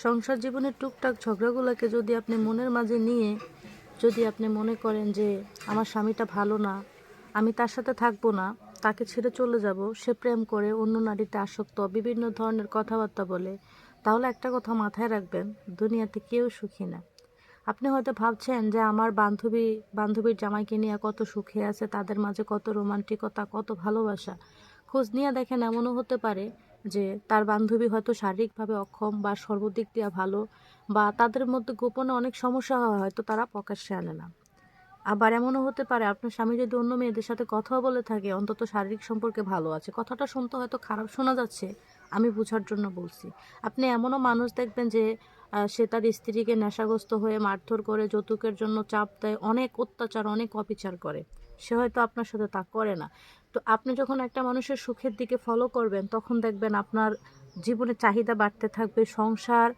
সংসার জীবনের টুকটাক ঝগড়াগুলোকে যদি আপনি মনের মাঝে নিয়ে যদি আপনি মনে করেন যে আমার স্বামীটা ভালো না, আমি তার সাথে থাকবো না, তাকে ছেড়ে চলে যাব, সে প্রেম করে অন্য নারীতে আসক্ত, বিভিন্ন ধরনের কথাবার্তা বলে, তাহলে একটা কথা মাথায় রাখবেন, দুনিয়াতে কেউ সুখী না। আপনি হয়তো ভাবছেন যে আমার বান্ধবীর জামাইকে নিয়ে কত সুখে আছে, তাদের মাঝে কত রোমান্টিকতা, কত ভালোবাসা। খোঁজ নিয়ে দেখেন এমনও হতে পারে যে তার বান্ধবী হয়তো শারীরিকভাবে অক্ষম বা সর্বদিক দিয়ে ভালো, বা তাদের মধ্যে গোপনে অনেক সমস্যা হয়, হয়তো তারা প্রকাশ্যে আনে না। আবার এমনও হতে পারে আপনার স্বামী যদি অন্য মেয়েদের সাথে কথাও বলে থাকে, অন্তত শারীরিক সম্পর্কে ভালো আছে। কথাটা শুনতে হয়তো খারাপ শোনা যাচ্ছে, আমি বোঝার জন্য বলছি। আপনি এমনও মানুষ দেখবেন যে সে তার স্ত্রীকে নেশাগ্রস্ত হয়ে মারধর করে, যৌতুকের জন্য চাপ দেয়, অনেক অত্যাচার, অনেক অবিচার করে। সে হয়তো আপনার সাথে তা করে না। তো আপনি যখন একটা মানুষের সুখের দিকে ফলো করবেন, তখন দেখবেন আপনার জীবনে চাহিদা বাড়তে থাকবে, সংসার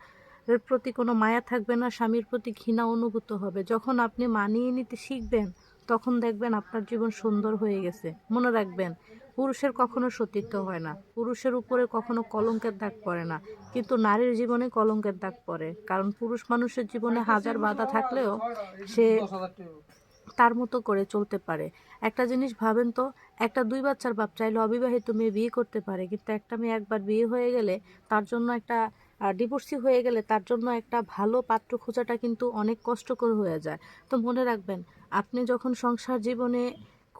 এর প্রতি কোনো মায়া থাকবে না, স্বামীর প্রতি ঘৃণা অনুভূত হবে। যখন আপনি মানিয়ে নিতে শিখবেন, তখন দেখবেন আপনার জীবন সুন্দর হয়ে গেছে। মনে রাখবেন, পুরুষের কখনো সতীত্ব হয় না, পুরুষের উপরে কখনো কলঙ্কের দাগ পড়ে না, কিন্তু নারীর জীবনে কলঙ্কের দাগ পড়ে। কারণ পুরুষ মানুষের জীবনে হাজার বাধা থাকলেও সে তার মতো করে চলতে পারে। একটা জিনিস ভাবেন তো, একটা 2 বাচ্চার বাপ চাইলে অবিবাহিত মেয়ে বিয়ে করতে পারে, কিন্তু একটা মেয়ে একবার বিয়ে হয়ে গেলে তার জন্য একটা ডিভোর্সি হয়ে গেলে তার জন্য একটা ভালো পাত্র খোঁজাটা কিন্তু অনেক কষ্টকর হয়ে যায়। তো মনে রাখবেন, আপনি যখন সংসার জীবনে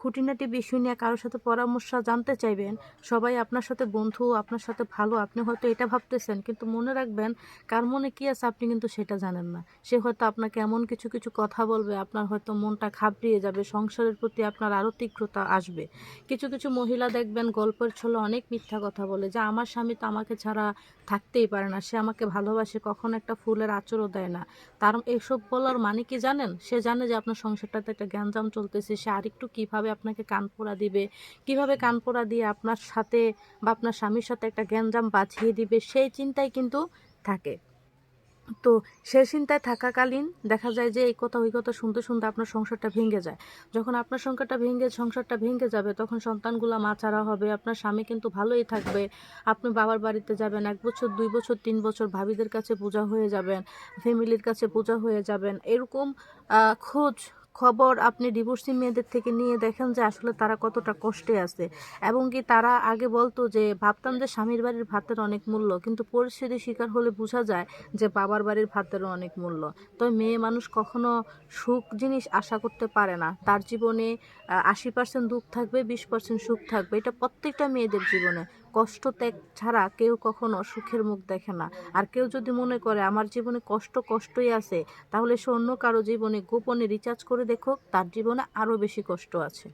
খুঁটিনাটি বিষয় নিয়ে কারোর সাথে পরামর্শ জানতে চাইবেন, সবাই আপনার সাথে বন্ধু, আপনার সাথে ভালো, আপনি হয়তো এটা ভাবতেছেন, কিন্তু মনে রাখবেন কার মনে কী আছে আপনি কিন্তু সেটা জানেন না। সে হয়তো আপনাকে এমন কিছু কিছু কথা বলবে, আপনার হয়তো মনটা ঘাবড়িয়ে যাবে, সংসারের প্রতি আপনার আরও তীব্রতা আসবে। কিছু কিছু মহিলা দেখবেন গল্পের ছলে অনেক মিথ্যা কথা বলে যে আমার স্বামী তো আমাকে ছাড়া থাকতেই পারে না, সে আমাকে ভালোবাসে, কখনো একটা ফুলের আঁচড়ও দেয় না। তার এসব বলার মানে কি জানেন? সে জানে যে আপনার সংসারটাতে একটা গ্যাঞ্জাম চলতেছে, সে আরেকটু কীভাবে আপনাকে কানপোড়া দিবে, কিভাবে কানপোড়া দিয়ে আপনার সাথে বা আপনার স্বামীর সাথে একটা গ্যাঞ্জাম বাঁধিয়ে দিবে, সেই চিন্তায় কিন্তু থাকে। তো সে চিন্তায় থাকাকালীন দেখা যায় যে এই কথা ওই কথা শুনতে শুনতে আপনার সংসারটা ভেঙে যায়। যখন আপনার সংসারটা ভেঙে যাবে, তখন সন্তানগুলা মাছাড়া হবে, আপনার স্বামী কিন্তু ভালোই থাকবে। আপনি বাবার বাড়িতে যাবেন 1 বছর, 2 বছর, 3 বছর, ভাবিদের কাছে বোঝা হয়ে যাবেন, ফ্যামিলির কাছে বোঝা হয়ে যাবেন। এরকম খোঁজ খবর আপনি ডিভোর্সি মেয়েদের থেকে নিয়ে দেখেন যে আসলে তারা কতটা কষ্টে আছে। এবং কি তারা আগে বলতো যে ভাবতাম যে স্বামীর বাড়ির ভাতের অনেক মূল্য, কিন্তু পরিস্থিতির শিকার হলে বোঝা যায় যে বাবার বাড়ির ভাতেরও অনেক মূল্য। তো মেয়ে মানুষ কখনো সুখ জিনিস আশা করতে পারে না। তার জীবনে 80% দুঃখ থাকবে, 20% সুখ থাকবে। এটা প্রত্যেকটা মেয়েদের জীবনে। কষ্ট ত্যাগ ছাড়া কেউ কখনো সুখের মুখ দেখে না। আর কেউ যদি মনে করে আমার জীবনে কষ্টই আছে, তাহলে সে অন্য কারো জীবনে গোপনে রিচার্জ করে দেখুক, তার জীবনে আরও বেশি কষ্ট আছে।